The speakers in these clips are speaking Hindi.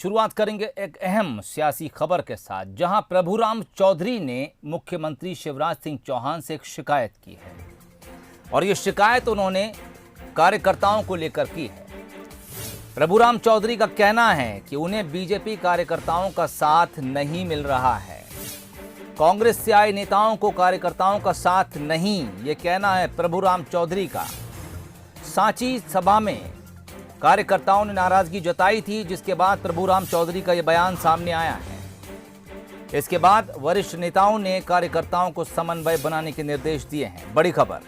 शुरुआत करेंगे एक अहम सियासी खबर के साथ, जहां प्रभुराम चौधरी ने मुख्यमंत्री शिवराज सिंह चौहान से एक शिकायत की है और ये शिकायत उन्होंने कार्यकर्ताओं को लेकर की है। प्रभुराम चौधरी का कहना है कि उन्हें बीजेपी कार्यकर्ताओं का साथ नहीं मिल रहा है। कांग्रेस से आए नेताओं को कार्यकर्ताओं का साथ नहीं, ये कहना है प्रभुराम चौधरी का। सांची सभा में कार्यकर्ताओं ने नाराजगी जताई थी, जिसके बाद प्रभुराम चौधरी का यह बयान सामने आया है। इसके बाद वरिष्ठ नेताओं ने कार्यकर्ताओं को समन्वय बनाने के निर्देश दिए हैं। बड़ी खबर।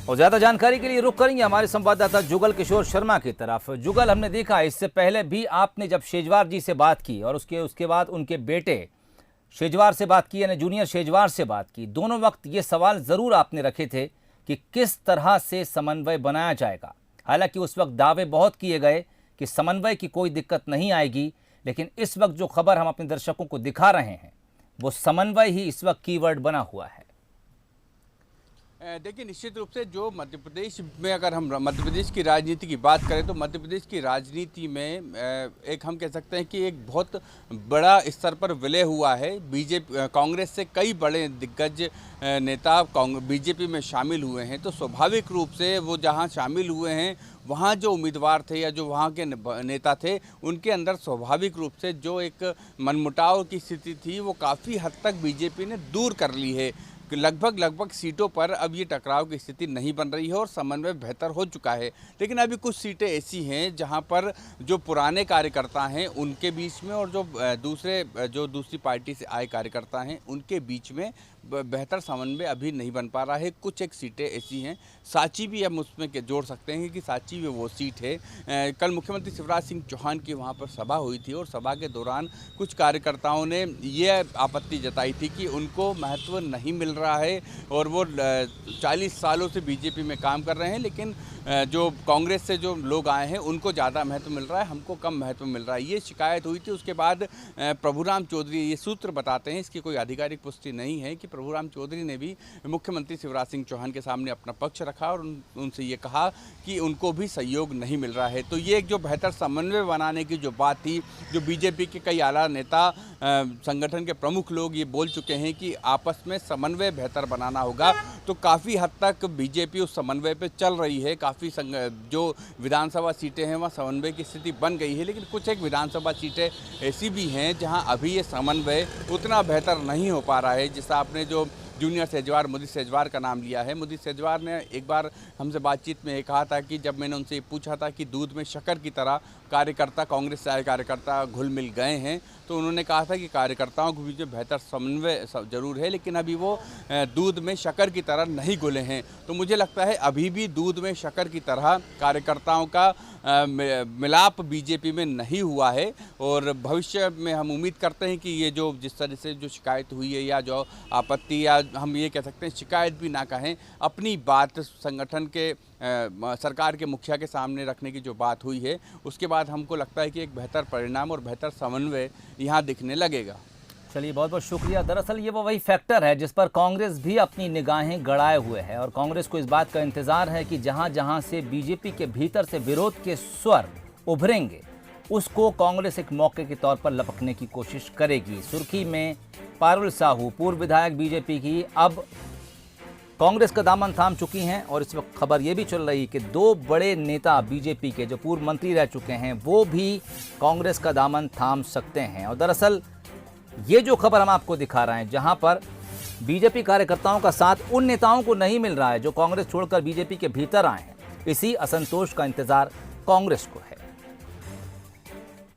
और ज्यादा जानकारी के लिए रुख करेंगे हमारे संवाददाता जुगल किशोर शर्मा की तरफ। जुगल, हमने देखा इससे पहले भी आपने जब शेजवार जी से बात की और उसके बाद उनके बेटे शेजवार से बात की, यानी जूनियर शेजवार से बात की, दोनों वक्त ये सवाल ज़रूर आपने रखे थे कि किस तरह से समन्वय बनाया जाएगा। हालांकि उस वक्त दावे बहुत किए गए कि समन्वय की कोई दिक्कत नहीं आएगी, लेकिन इस वक्त जो खबर हम अपने दर्शकों को दिखा रहे हैं वो समन्वय ही इस वक्त कीवर्ड बना हुआ है। देखिए, निश्चित रूप से जो मध्य प्रदेश में, अगर हम मध्य प्रदेश की राजनीति की बात करें तो मध्य प्रदेश की राजनीति में एक हम कह सकते हैं कि एक बहुत बड़ा स्तर पर विलय हुआ है। बीजेपी कांग्रेस से कई बड़े दिग्गज नेता बीजेपी में शामिल हुए हैं, तो स्वाभाविक रूप से वो जहां शामिल हुए हैं वहाँ जो उम्मीदवार थे या जो वहाँ के नेता थे, उनके अंदर स्वाभाविक रूप से जो एक मनमुटाव की स्थिति थी वो काफ़ी हद तक बीजेपी ने दूर कर ली है। लगभग सीटों पर अब ये टकराव की स्थिति नहीं बन रही है और समन्वय बेहतर हो चुका है। लेकिन अभी कुछ सीटें ऐसी हैं जहां पर जो पुराने कार्यकर्ता हैं उनके बीच में और जो दूसरी पार्टी से आए कार्यकर्ता हैं उनके बीच में बेहतर समन्वय अभी नहीं बन पा रहा है। कुछ एक सीटें ऐसी हैं, सांची भी हम उसमें जोड़ सकते हैं कि सांची में वो सीट है। कल मुख्यमंत्री शिवराज सिंह चौहान की वहाँ पर सभा हुई थी और सभा के दौरान कुछ कार्यकर्ताओं ने ये आपत्ति जताई थी कि उनको महत्व नहीं मिल रहा है और वो 40 सालों से बीजेपी में काम कर रहे हैं, लेकिन जो कांग्रेस से जो लोग आए हैं उनको ज़्यादा महत्व मिल रहा है, हमको कम महत्व मिल रहा है। ये शिकायत हुई थी। उसके बाद प्रभुराम चौधरी, ये सूत्र बताते हैं, इसकी कोई आधिकारिक पुष्टि नहीं है, कि प्रभुराम चौधरी ने भी मुख्यमंत्री शिवराज सिंह चौहान के सामने अपना पक्ष रखा और उनसे ये कहा कि उनको भी सहयोग नहीं मिल रहा है। तो ये एक जो बेहतर समन्वय बनाने की जो बात थी, जो बीजेपी के कई आला नेता, संगठन के प्रमुख लोग ये बोल चुके हैं कि आपस में समन्वय बेहतर बनाना होगा, तो काफ़ी हद तक बीजेपी उस समन्वय पे चल रही है। काफ़ी जो विधानसभा सीटें हैं वहाँ समन्वय की स्थिति बन गई है, लेकिन कुछ एक विधानसभा सीटें ऐसी भी हैं जहाँ अभी ये समन्वय उतना बेहतर नहीं हो पा रहा है। जैसा आपने जो जूनियर शेजवार, मुदी शेजवार का नाम लिया है, मुदी शेजवार ने एक बार हमसे बातचीत में ये कहा था कि जब मैंने उनसे पूछा था कि दूध में शक्कर की तरह कार्यकर्ता, कांग्रेस से आए कार्यकर्ता घुल मिल गए हैं, तो उन्होंने कहा था कि कार्यकर्ताओं के बीच में बेहतर समन्वय जरूर है, लेकिन अभी वो दूध में शक्कर की तरह नहीं घुले हैं। तो मुझे लगता है अभी भी दूध में शक्कर की तरह कार्यकर्ताओं का मिलाप बीजेपी में नहीं हुआ है और भविष्य में हम उम्मीद करते हैं कि ये जो जिस तरह से जो शिकायत हुई है या जो आपत्ति, या हम ये कह सकते हैं शिकायत भी ना कहें, अपनी बात संगठन के सरकार के मुखिया के सामने रखने की जो बात हुई है, उसके बाद हमको लगता है कि एक बेहतर परिणाम और बेहतर समन्वय यहाँ दिखने लगेगा। चलिए, बहुत बहुत शुक्रिया। दरअसल ये वो वही फैक्टर है जिस पर कांग्रेस भी अपनी निगाहें गड़ाए हुए है और कांग्रेस को इस बात का इंतजार है कि जहां जहां से बीजेपी के भीतर से विरोध के स्वर उभरेंगे, उसको कांग्रेस एक मौके के तौर पर लपकने की कोशिश करेगी। सुर्खी में पारुल साहू, पूर्व विधायक बीजेपी की, अब कांग्रेस का दामन थाम चुकी हैं और इस वक्त खबर यह भी चल रही है कि दो बड़े नेता बीजेपी के जो पूर्व मंत्री रह चुके हैं वो भी कांग्रेस का दामन थाम सकते हैं। और दरअसल ये जो खबर हम आपको दिखा रहे हैं, जहां पर बीजेपी कार्यकर्ताओं का साथ उन नेताओं को नहीं मिल रहा है जो कांग्रेस छोड़कर बीजेपी के भीतर आए हैं, इसी असंतोष का इंतजार कांग्रेस को है।